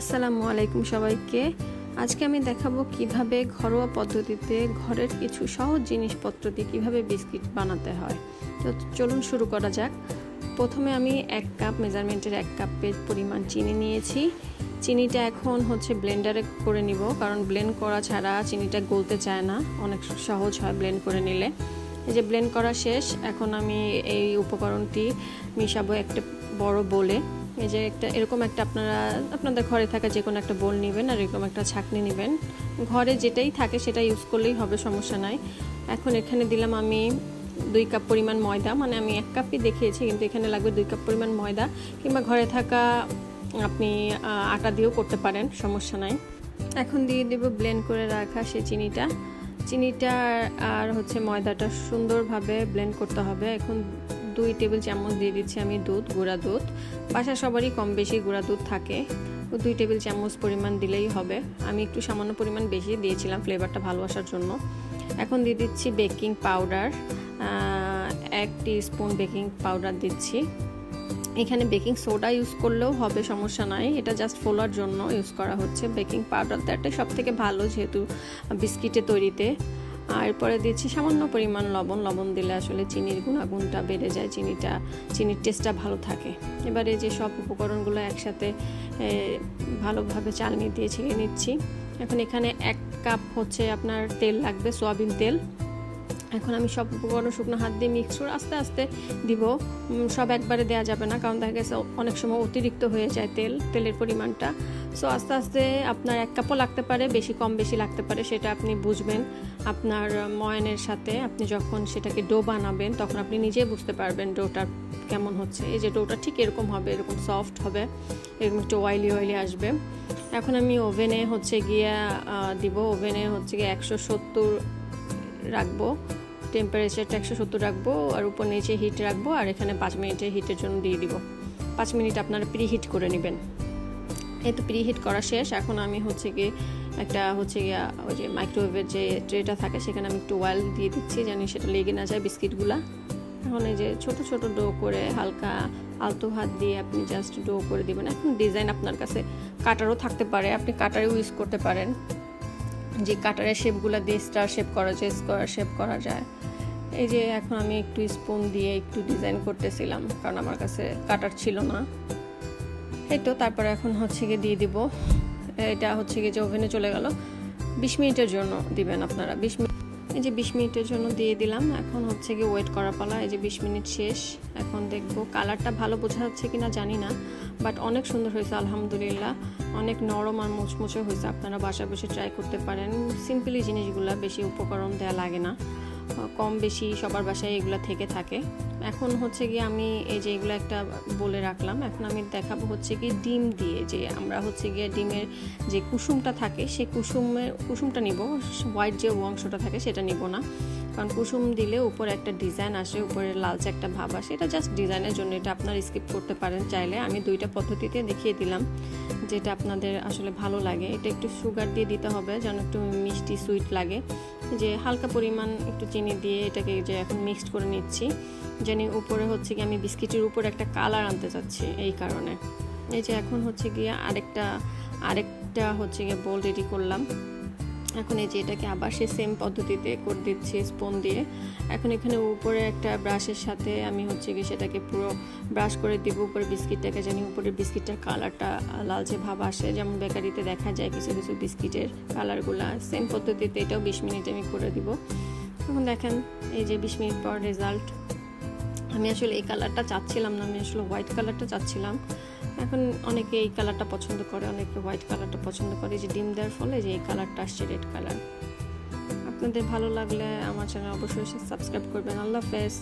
আসসালামু আলাইকুম সবাইকে। আজকে আমি দেখাবো কিভাবে ঘরোয়া পদ্ধতিতে ঘরের কিছু সহজ জিনিসপত্র দিয়ে কিভাবে বিস্কিট বানাতে হয়। তো চলুন শুরু করা যাক। প্রথমে আমি 1 কাপ মেজারমেন্টের 1 কাপের পরিমাণ চিনি নিয়েছি। চিনিটা এখন ব্লেন্ডারে করে নিব, কারণ ব্লেন্ড করা ছাড়া চিনিটা গলতে চায় না, অনেক সহজ হয় ব্লেন্ড করে নিলে। এই যে ব্লেন্ড করা শেষ, এখন আমি এই উপকরণটি মিশাবো একটা বড় বোলে। এই যে এরকম একটা আপনাদের ঘরে থাকা যে কোনো একটা বোল নেবেন, আর এরকম একটা ছাঁকনি নেবেন। ঘরে যেটাই থাকে সেটা ইউজ করলেই হবে, সমস্যা নাই। এখন এখানে দিলাম আমি 2 কাপ পরিমাণ ময়দা, মানে আমি 1 কাপই দেখিয়েছি, কিন্তু এখানে লাগবে 2 কাপ পরিমাণ ময়দা, কিংবা ঘরে থাকা আপনি আটা দিয়েও করতে পারেন, সমস্যা নাই। এখন দিয়ে দেব ব্লেন্ড করে রাখা সেই চিনিটা আর ময়দাটা সুন্দরভাবে ব্লেন্ড করতে হবে। এখন 2 টেবিল চামচ দিয়ে দিচ্ছি আমি গুঁড়া দুধ। বাসা সবারই কম বেশি গুঁড়া দুধ থাকে, 2 টেবিল চামচ পরিমাণ দিলেই হবে। আমি একটু সামান্য পরিমাণ বেশি দিয়েছিলাম ফ্লেভারটা ভালো আসার জন্য। এখন দিয়ে দিচ্ছি baking powder, 1 teaspoon baking powder দিচ্ছি। এখানে বেকিং সোডা ইউজ করলেও হবে, সমস্যা নাই, এটা জাস্ট ফোলার জন্য ইউজ করা হচ্ছে। বেকিং পাউডারটা সব থেকে ভালো যেহেতু বিস্কিটের তৈরিতে। আর এরপরে দিচ্ছি সামান্য পরিমাণ লবণ দিলে আসলে চিনির গুণাগুণটা বেড়ে যায়, চিনির টেস্টটা ভালো থাকে। এবারে যে সব উপকরণগুলো একসাথে ভালোভাবে চালনি দিয়ে ছেঁকে নিচ্ছি। এখন এখানে 1 কাপ আপনার তেল লাগবে, সয়াবিন তেল। এখন আমি সব উপকরণ শুকনো হাত দিয়ে মিক্স করে আস্তে আস্তে দিব, সব একবারে দেওয়া যাবে না, কারণ দেখা গেছে অনেক সময় অতিরিক্ত হয়ে যায় তেলের পরিমাণটা। সো আস্তে আস্তে আপনার 1 কাপও লাগতে পারে, কম বেশি লাগতে পারে, সেটা আপনি বুঝবেন আপনার ময়ানের সাথে। আপনি যখন সেটাকে ডো বানাবেন তখন আপনি নিজেই বুঝতে পারবেন ডোটা কেমন হচ্ছে। এই যে ডোটা ঠিক এরকম হবে, এরকম সফট হবে, এরকম একটু অয়েলি আসবে। এখন আমি ওভেনে দিব, ওভেনে 170 রাখবো, টেম্পারেচারটা 170 রাখবো, আর উপর নিচে হিট রাখবো। আর এখানে 5 মিনিটের হিটের জন্য দিয়ে দিব। 5 মিনিট আপনারা প্রি হিট করে নেবেন। এই তো প্রি হিট করা শেষ। এখন আমি একটা ওই যে মাইক্রোওয়েভের যে ট্রেটা থাকে সেখানে আমি একটু অয়েল দিয়ে দিচ্ছি, জানি সেটা লেগে না যায় বিস্কিটগুলা। এখন এই যে ছোট ছোট ডো করে হালকা আলতো হাত দিয়ে আপনি জাস্ট ডো করে দিবেন। এখন ডিজাইন আপনার কাছে কাটারও থাকতে পারে, আপনি কাটারও ইউজ করতে পারেন, যে কাটারের শেপগুলো দিয়ে স্টার শেপ করা যায়, স্কোয়ার শেপ করা যায়। এই যে এখন আমি একটু স্পুন দিয়ে একটু ডিজাইন করতেছিলাম, কারণ আমার কাছে কাটার ছিল না। এই তো তারপরে এখন দিয়ে দিব, এটা যে ওভেনে চলে গেল। 20 মিনিটের জন্য দিবেন আপনারা, 20 মিনিট। এই যে 20 মিনিটের জন্য দিয়ে দিলাম। এখন ওয়েট করা পালা। এই যে 20 মিনিট শেষ। এখন দেখবো কালারটা ভালো বোঝা যাচ্ছে কিনা জানি না, বাট অনেক সুন্দর হয়েছে আলহামদুলিল্লাহ, অনেক নরম আর মুচমুচে হয়েছে। আপনারা বাসায় বসে ট্রাই করতে পারেন। সিম্পলি জিনিসগুলো, বেশি উপকরণ দেওয়া লাগে না, কম বেশি সবার বাসায় এগুলো থেকে থাকে। এখন আমি এই যে এগুলো একটা বলে রাখলাম। এখন আমি দেখাবো ডিম দিয়ে, যে আমরা ডিমের যে কুসুমটা থাকে সেই কুসুমটা নিব, হোয়াইট যে অংশটা থাকে সেটা নিব না, কারণ কুসুম দিলে উপরে একটা ডিজাইন আসে, উপরে লালচে একটা ভাব আসে, এটা জাস্ট ডিজাইনের জন্য, এটা আপনারা স্কিপ করতে পারেন চাইলে। আমি 2টা পদ্ধতিতে দেখিয়ে দিলাম যেটা আপনাদের আসলে ভালো লাগে। এটা একটু সুগার দিয়ে দিতে হবে যেন একটু মিষ্টি সুইট লাগে। যে হালকা পরিমাণ একটু চিনি দিয়ে এটাকে যে এখন মিক্সড করে নিচ্ছি, জানি উপরে আমি বিস্কিটের উপরে একটা কালার আনতে চাচ্ছি, এই কারণে। এই যে এখন আরেকটা বোল রেডি করলাম। এখন এই যে এটাকে আবার সে সেম পদ্ধতিতে করে দিচ্ছি স্পুন দিয়ে। এখন এখানে উপরে একটা ব্রাশের সাথে আমি সেটাকে পুরো ব্রাশ করে দিব উপরে বিস্কিটটাকে, জানি উপরে বিস্কিটটার কালারটা লালচে ভাব আসে, যেমন বেকারিতে দেখা যায় কিছু কিছু বিস্কিটের কালারগুলা। সেম পদ্ধতিতে এটাও 20 মিনিট আমি করে দিব। এখন দেখেন এই যে 20 মিনিট পর রেজাল্ট। আমি আসলে এই কালারটা চাচ্ছিলাম না, আমি আসলে হোয়াইট কালারটা চাচ্ছিলাম। এখন অনেকে এই কালারটা পছন্দ করে, অনেকে হোয়াইট কালারটা পছন্দ করে, যে ডিম দেওয়ার ফলে যে এই কালারটা আসছে, রেড কালার। আপনাদের ভালো লাগলে আমার চ্যানেল অবশ্যই সাবস্ক্রাইব করবেন। আল্লাহ হাফেজ।